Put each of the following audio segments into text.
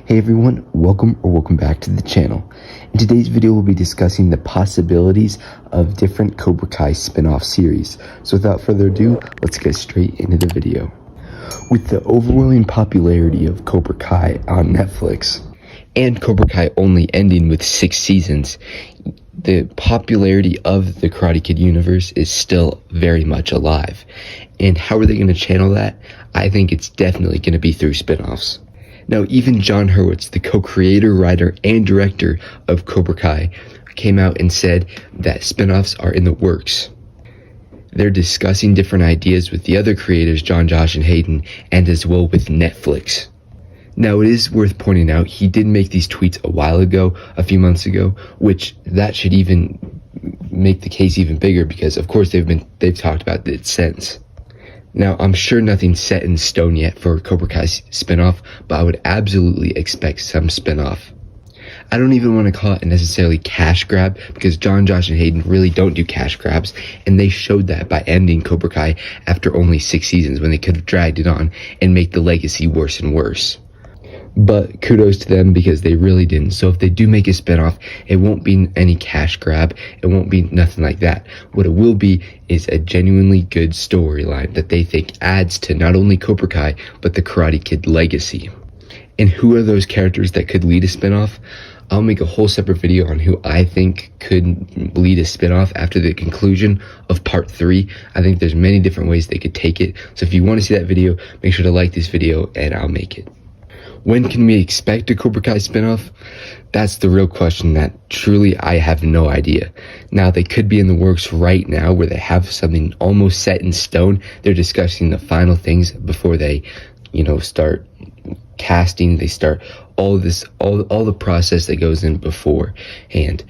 Hey everyone, welcome back to the channel. In today's video, we'll be discussing the possibilities of different Cobra Kai spin-off series. So without further ado, let's get straight into the video. With the overwhelming popularity of Cobra Kai on Netflix, and Cobra Kai only ending with 6 seasons, the popularity of the Karate Kid universe is still very much alive. And how are they going to channel that? I think it's definitely going to be through spin-offs. Now, even Jon Hurwitz, the co-creator, writer, and director of Cobra Kai, came out and said that spin-offs are in the works. They're discussing different ideas with the other creators, John, Josh, and Hayden, and as well with Netflix. Now, it is worth pointing out, he did make these tweets a while ago, a few months ago, which that should even make the case even bigger because, of course, they've talked about it since. Now, I'm sure nothing's set in stone yet for Cobra Kai's spinoff, but I would absolutely expect some spinoff. I don't even want to call it a necessarily cash grab because John, Josh, and Hayden really don't do cash grabs, and they showed that by ending Cobra Kai after only 6 seasons when they could have dragged it on and make the legacy worse and worse. But kudos to them because they really didn't. So if they do make a spinoff, it won't be any cash grab. It won't be nothing like that. What it will be is a genuinely good storyline that they think adds to not only Cobra Kai, but the Karate Kid legacy. And who are those characters that could lead a spinoff? I'll make a whole separate video on who I think could lead a spinoff after the conclusion of part 3. I think there's many different ways they could take it. So if you want to see that video, make sure to like this video and I'll make it. When can we expect a Cobra Kai spinoff? That's the real question that truly I have no idea. Now, they could be in the works right now where they have something almost set in stone. They're discussing the final things before they, start casting. They start all the process that goes in beforehand.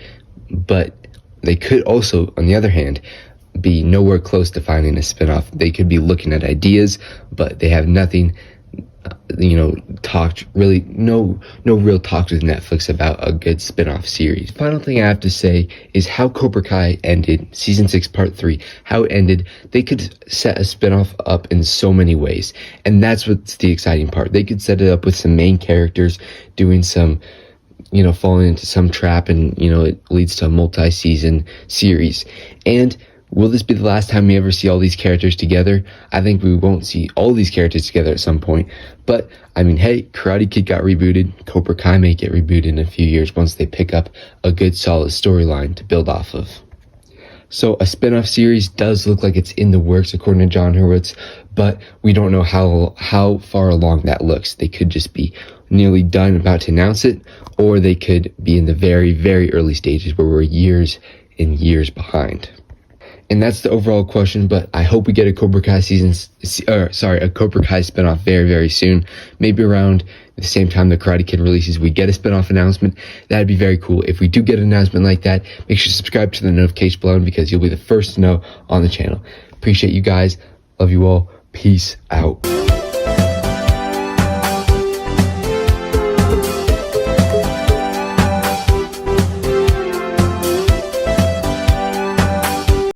But they could also, on the other hand, be nowhere close to finding a spinoff. They could be looking at ideas, but they have nothing no real talks with Netflix about a good spin-off series. Final thing I have to say is how Cobra Kai ended, season 6 part 3, how it ended. They could set a spin-off up in so many ways, and that's what's the exciting part. They could set it up with some main characters doing some falling into some trap, and it leads to a multi-season series. And will this be the last time we ever see all these characters together? I think we won't see all these characters together at some point. But, hey, Karate Kid got rebooted. Cobra Kai may get rebooted in a few years once they pick up a good solid storyline to build off of. So a spin-off series does look like it's in the works according to Jon Hurwitz, but we don't know how far along that looks. They could just be nearly done, about to announce it, or they could be in the very, very early stages where we're years and years behind. And that's the overall question, but I hope we get a Cobra Kai a Cobra Kai spinoff very, very soon. Maybe around the same time the Karate Kid releases, we get a spinoff announcement. That'd be very cool. If we do get an announcement like that, make sure to subscribe to the notification below because you'll be the first to know on the channel. Appreciate you guys. Love you all. Peace out.